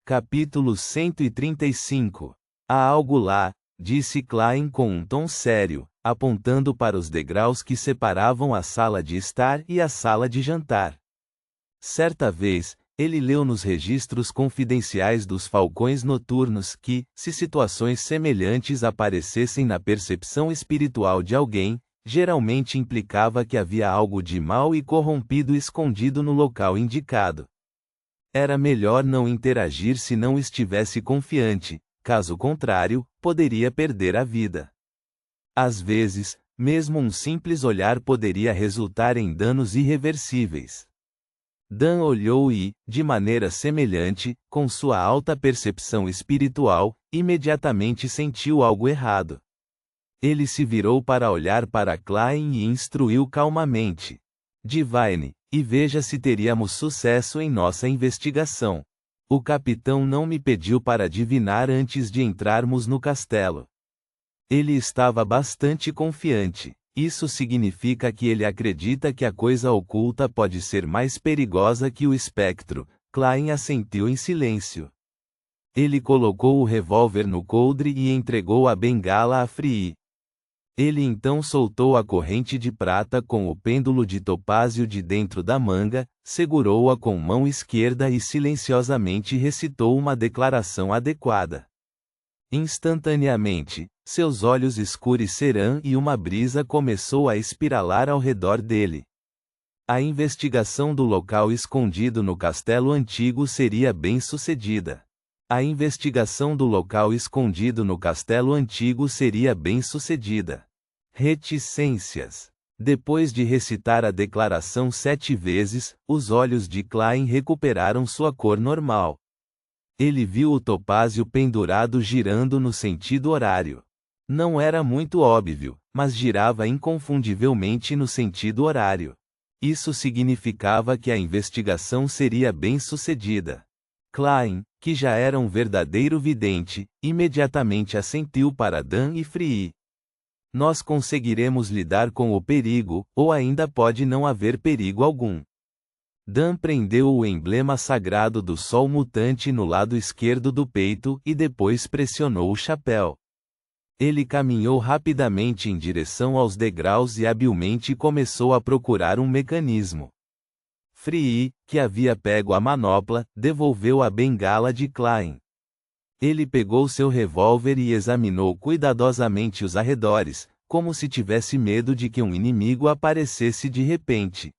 Capítulo 135. Há algo lá, disse Klein com um tom sério, apontando para os degraus que separavam a sala de estar e a sala de jantar. Certa vez, ele leu nos registros confidenciais dos falcões noturnos que, se situações semelhantes aparecessem na percepção espiritual de alguém, geralmente implicava que havia algo de mal e corrompido escondido no local indicado. Era melhor não interagir se não estivesse confiante, caso contrário, poderia perder a vida. Às vezes, mesmo um simples olhar poderia resultar em danos irreversíveis. Dan olhou e, de maneira semelhante, com sua alta percepção espiritual, imediatamente sentiu algo errado. Ele se virou para olhar para Klein e instruiu calmamente. Divine, e veja se teríamos sucesso em nossa investigação. O capitão não me pediu para adivinhar antes de entrarmos no castelo. Ele estava bastante confiante. Isso significa que ele acredita que a coisa oculta pode ser mais perigosa que o espectro. Klein assentiu em silêncio. Ele colocou o revólver no coldre e entregou a bengala a Free. Ele então soltou a corrente de prata com o pêndulo de topázio de dentro da manga, segurou-a com mão esquerda e silenciosamente recitou uma declaração adequada. Instantaneamente, seus olhos escureceram e uma brisa começou a espiralar ao redor dele. A investigação do local escondido no castelo antigo seria bem-sucedida. A investigação do local escondido no castelo antigo seria bem-sucedida. Reticências. Depois de recitar a declaração 7 vezes, os olhos de Klein recuperaram sua cor normal. Ele viu o topázio pendurado girando no sentido horário. Não era muito óbvio, mas girava inconfundivelmente no sentido horário. Isso significava que a investigação seria bem-sucedida. Klein, que já era um verdadeiro vidente, imediatamente assentiu para Dan e Free. Nós conseguiremos lidar com o perigo, ou ainda pode não haver perigo algum. Dan prendeu o emblema sagrado do sol mutante no lado esquerdo do peito e depois pressionou o chapéu. Ele caminhou rapidamente em direção aos degraus e habilmente começou a procurar um mecanismo. Free, que havia pego a manopla, devolveu a bengala de Klein. Ele pegou seu revólver e examinou cuidadosamente os arredores, como se tivesse medo de que um inimigo aparecesse de repente.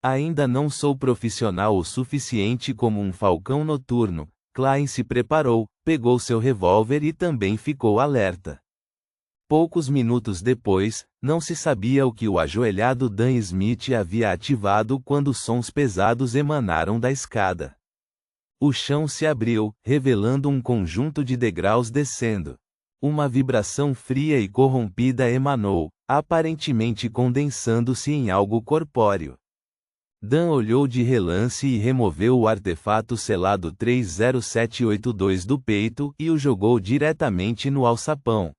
Ainda não sou profissional o suficiente como um falcão noturno. Klein se preparou, pegou seu revólver e também ficou alerta. Poucos minutos depois, não se sabia o que o ajoelhado Dan Smith havia ativado quando sons pesados emanaram da escada. O chão se abriu, revelando um conjunto de degraus descendo. Uma vibração fria e corrompida emanou, aparentemente condensando-se em algo corpóreo. Dan olhou de relance e removeu o artefato selado 30782 do peito e o jogou diretamente no alçapão.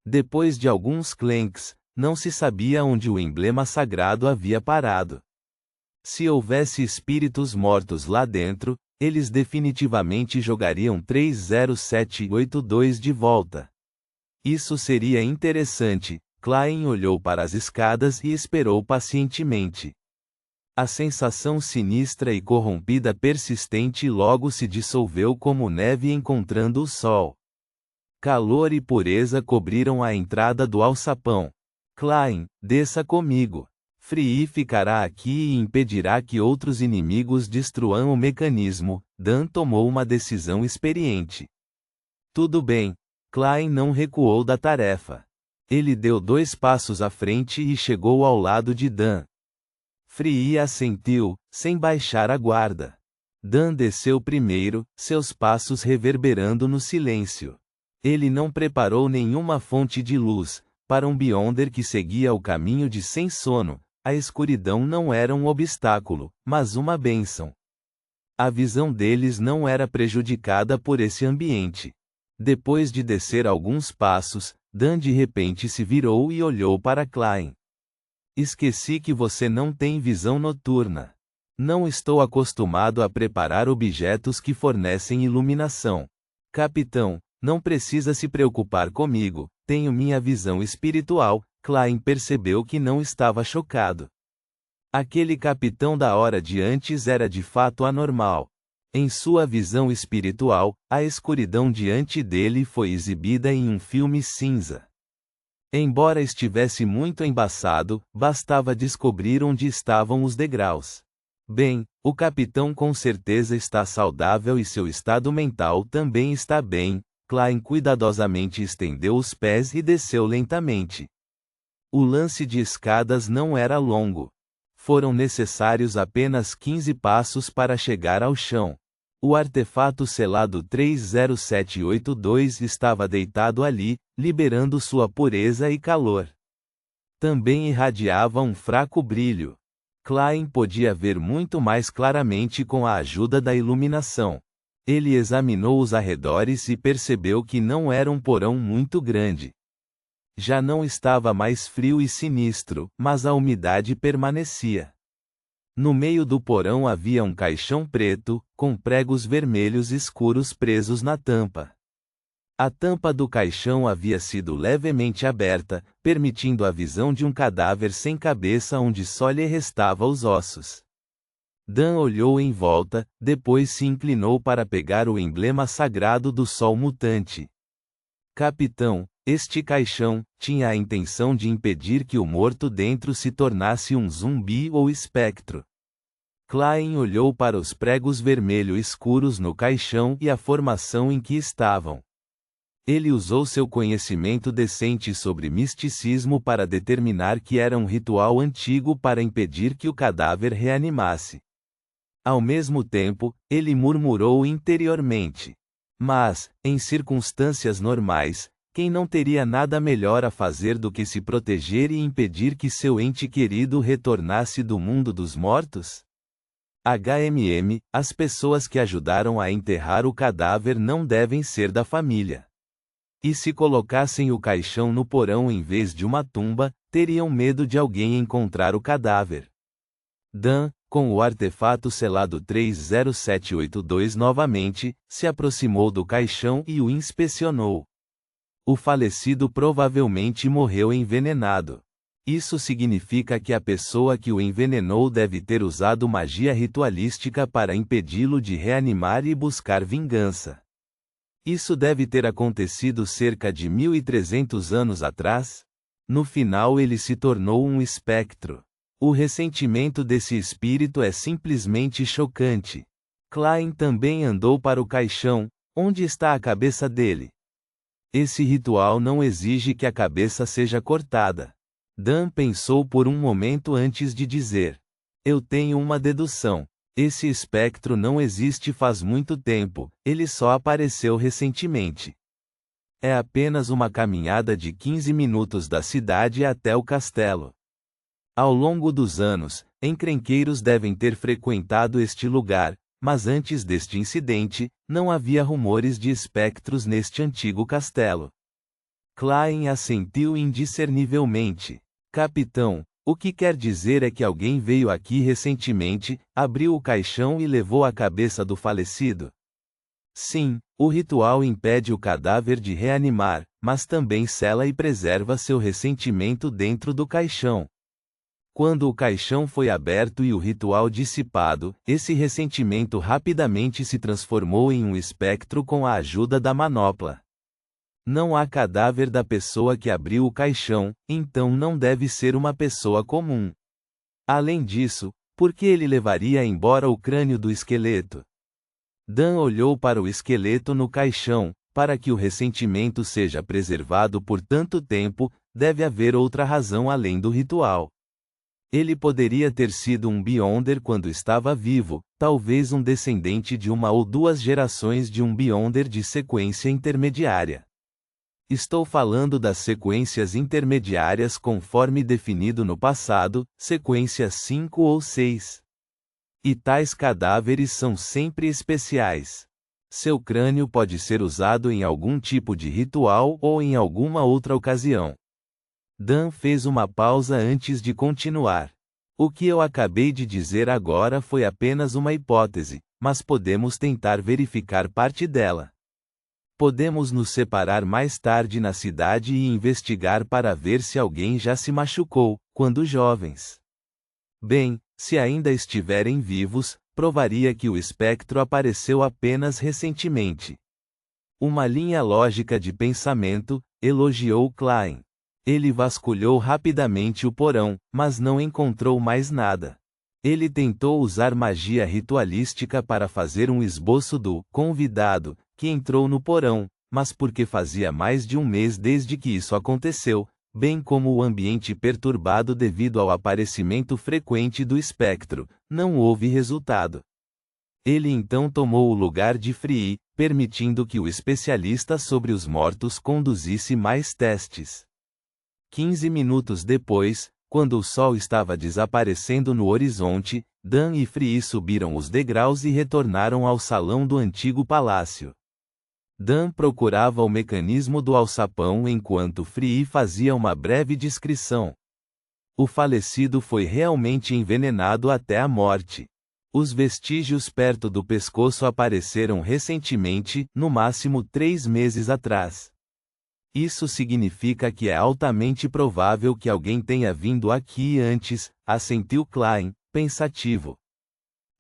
Depois de alguns clanks, não se sabia onde o emblema sagrado havia parado. Se houvesse espíritos mortos lá dentro, eles definitivamente jogariam 30782 de volta. Isso seria interessante. Klein olhou para as escadas e esperou pacientemente. A sensação sinistra e corrompida persistente logo se dissolveu como neve encontrando o sol. Calor e pureza cobriram a entrada do alçapão. Klein, desça comigo. Free ficará aqui e impedirá que outros inimigos destruam o mecanismo. Dan tomou uma decisão experiente. Tudo bem. Klein não recuou da tarefa. Ele deu 2 passos à frente e chegou ao lado de Dan. Free assentiu, sem baixar a guarda. Dan desceu primeiro, seus passos reverberando no silêncio. Ele não preparou nenhuma fonte de luz. Para um Beyonder que seguia o caminho de sem sono, a escuridão não era um obstáculo, mas uma bênção. A visão deles não era prejudicada por esse ambiente. Depois de descer alguns passos, Dan de repente se virou e olhou para Klein. Esqueci que você não tem visão noturna. Não estou acostumado a preparar objetos que fornecem iluminação. Capitão, não precisa se preocupar comigo, tenho minha visão espiritual. Klein percebeu que não estava chocado. Aquele capitão da hora de antes era de fato anormal. Em sua visão espiritual, a escuridão diante dele foi exibida em um filme cinza. Embora estivesse muito embaçado, bastava descobrir onde estavam os degraus. Bem, o capitão com certeza está saudável e seu estado mental também está bem. Klein cuidadosamente estendeu os pés e desceu lentamente. O lance de escadas não era longo. Foram necessários apenas 15 passos para chegar ao chão. O artefato selado 30782 estava deitado ali, liberando sua pureza e calor. Também irradiava um fraco brilho. Klein podia ver muito mais claramente com a ajuda da iluminação. Ele examinou os arredores e percebeu que não era um porão muito grande. Já não estava mais frio e sinistro, mas a umidade permanecia. No meio do porão havia um caixão preto, com pregos vermelhos escuros presos na tampa. A tampa do caixão havia sido levemente aberta, permitindo a visão de um cadáver sem cabeça onde só lhe restava os ossos. Dan olhou em volta, depois se inclinou para pegar o emblema sagrado do sol mutante. Capitão, este caixão tinha a intenção de impedir que o morto dentro se tornasse um zumbi ou espectro. Klein olhou para os pregos vermelho escuros no caixão e a formação em que estavam. Ele usou seu conhecimento decente sobre misticismo para determinar que era um ritual antigo para impedir que o cadáver reanimasse. Ao mesmo tempo, ele murmurou interiormente. Mas, em circunstâncias normais, quem não teria nada melhor a fazer do que se proteger e impedir que seu ente querido retornasse do mundo dos mortos? As pessoas que ajudaram a enterrar o cadáver não devem ser da família. E se colocassem o caixão no porão em vez de uma tumba, teriam medo de alguém encontrar o cadáver. Dan, com o artefato selado 30782 novamente, se aproximou do caixão e o inspecionou. O falecido provavelmente morreu envenenado. Isso significa que a pessoa que o envenenou deve ter usado magia ritualística para impedi-lo de reanimar e buscar vingança. Isso deve ter acontecido cerca de 1300 anos atrás. No final ele se tornou um espectro. O ressentimento desse espírito é simplesmente chocante. Klein também andou para o caixão. Onde está a cabeça dele? Esse ritual não exige que a cabeça seja cortada. Dan pensou por um momento antes de dizer. Eu tenho uma dedução. Esse espectro não existe faz muito tempo, ele só apareceu recentemente. É apenas uma caminhada de 15 minutos da cidade até o castelo. Ao longo dos anos, encrenqueiros devem ter frequentado este lugar, mas antes deste incidente, não havia rumores de espectros neste antigo castelo. Klein assentiu indiscernivelmente. Capitão, o que quer dizer é que alguém veio aqui recentemente, abriu o caixão e levou a cabeça do falecido? Sim, o ritual impede o cadáver de reanimar, mas também sela e preserva seu ressentimento dentro do caixão. Quando o caixão foi aberto e o ritual dissipado, esse ressentimento rapidamente se transformou em um espectro com a ajuda da manopla. Não há cadáver da pessoa que abriu o caixão, então não deve ser uma pessoa comum. Além disso, por que ele levaria embora o crânio do esqueleto? Dan olhou para o esqueleto no caixão. Para que o ressentimento seja preservado por tanto tempo, deve haver outra razão além do ritual. Ele poderia ter sido um Beyonder quando estava vivo, talvez um descendente de uma ou duas gerações de um Beyonder de sequência intermediária. Estou falando das sequências intermediárias conforme definido no passado, sequências 5 ou 6. E tais cadáveres são sempre especiais. Seu crânio pode ser usado em algum tipo de ritual ou em alguma outra ocasião. Dan fez uma pausa antes de continuar. O que eu acabei de dizer agora foi apenas uma hipótese, mas podemos tentar verificar parte dela. Podemos nos separar mais tarde na cidade e investigar para ver se alguém já se machucou, quando jovens. Bem, se ainda estiverem vivos, provaria que o espectro apareceu apenas recentemente. Uma linha lógica de pensamento, elogiou Klein. Ele vasculhou rapidamente o porão, mas não encontrou mais nada. Ele tentou usar magia ritualística para fazer um esboço do convidado, que entrou no porão, mas porque fazia mais de um mês desde que isso aconteceu, bem como o ambiente perturbado devido ao aparecimento frequente do espectro, não houve resultado. Ele então tomou o lugar de Free, permitindo que o especialista sobre os mortos conduzisse mais testes. 15 minutos depois, quando o sol estava desaparecendo no horizonte, Dan e Free subiram os degraus e retornaram ao salão do antigo palácio. Dan procurava o mecanismo do alçapão enquanto Free fazia uma breve descrição. O falecido foi realmente envenenado até a morte. Os vestígios perto do pescoço apareceram recentemente, no máximo 3 meses atrás. Isso significa que é altamente provável que alguém tenha vindo aqui antes, assentiu Klein, pensativo.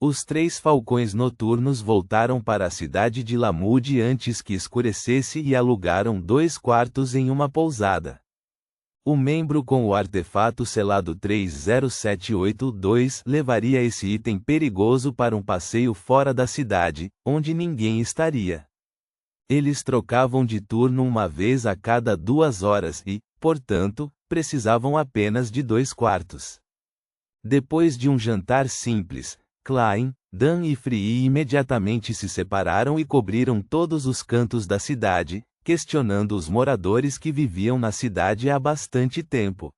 Os 3 falcões noturnos voltaram para a cidade de Lamude antes que escurecesse e alugaram 2 quartos em uma pousada. O membro com o artefato selado 30782 levaria esse item perigoso para um passeio fora da cidade, onde ninguém estaria. Eles trocavam de turno uma vez a cada 2 horas e, portanto, precisavam apenas de 2 quartos. Depois de um jantar simples, Klein, Dan e Free imediatamente se separaram e cobriram todos os cantos da cidade, questionando os moradores que viviam na cidade há bastante tempo.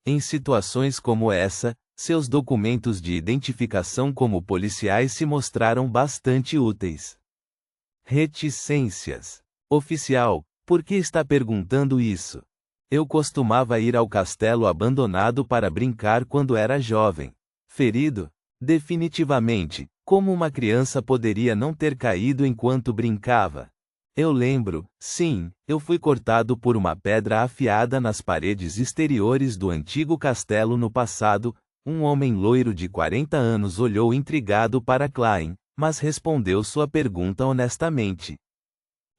Em situações como essa, seus documentos de identificação como policiais se mostraram bastante úteis. Reticências. Oficial, por que está perguntando isso? Eu costumava ir ao castelo abandonado para brincar quando era jovem. Ferido? Definitivamente, como uma criança poderia não ter caído enquanto brincava? Eu lembro, sim, eu fui cortado por uma pedra afiada nas paredes exteriores do antigo castelo no passado. Um homem loiro de 40 anos olhou intrigado para Klein, mas respondeu sua pergunta honestamente.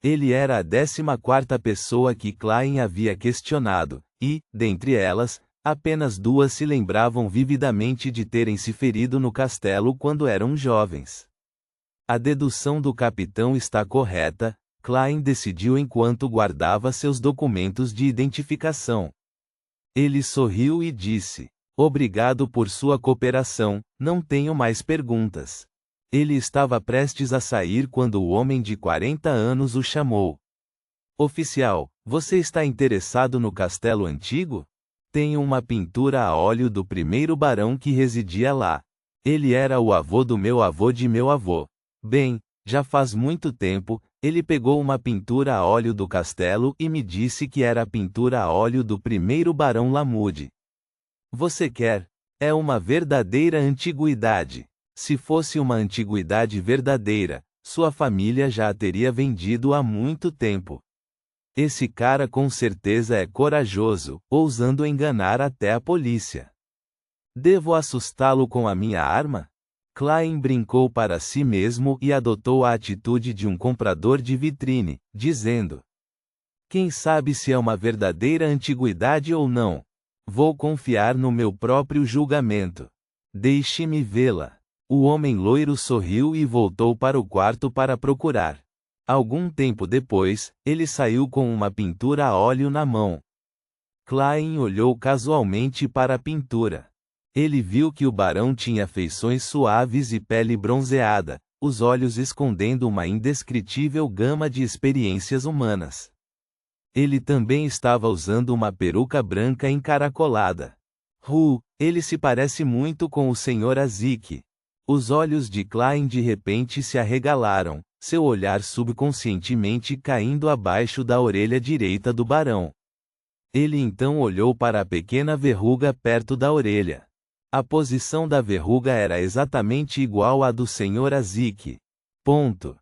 Ele era a 14ª pessoa que Klein havia questionado, e, dentre elas, apenas 2 se lembravam vividamente de terem se ferido no castelo quando eram jovens. A dedução do capitão está correta, Klein decidiu enquanto guardava seus documentos de identificação. Ele sorriu e disse: "Obrigado por sua cooperação, não tenho mais perguntas." Ele estava prestes a sair quando o homem de 40 anos o chamou. "Oficial, você está interessado no castelo antigo? Tenho uma pintura a óleo do primeiro barão que residia lá. Ele era o avô do meu avô de meu avô. Bem, já faz muito tempo, ele pegou uma pintura a óleo do castelo e me disse que era a pintura a óleo do primeiro barão Lamude. Você quer? É uma verdadeira antiguidade. Se fosse uma antiguidade verdadeira, sua família já a teria vendido há muito tempo. Esse cara com certeza é corajoso, ousando enganar até a polícia. Devo assustá-lo com a minha arma?" Klein brincou para si mesmo e adotou a atitude de um comprador de vitrine, dizendo: "Quem sabe se é uma verdadeira antiguidade ou não? Vou confiar no meu próprio julgamento. Deixe-me vê-la." O homem loiro sorriu e voltou para o quarto para procurar. Algum tempo depois, ele saiu com uma pintura a óleo na mão. Klein olhou casualmente para a pintura. Ele viu que o barão tinha feições suaves e pele bronzeada, os olhos escondendo uma indescritível gama de experiências humanas. Ele também estava usando uma peruca branca encaracolada. Ele se parece muito com o Sr. Azik. Os olhos de Klein de repente se arregalaram, seu olhar subconscientemente caindo abaixo da orelha direita do barão. Ele então olhou para a pequena verruga perto da orelha. A posição da verruga era exatamente igual à do Sr. Azik. Ponto.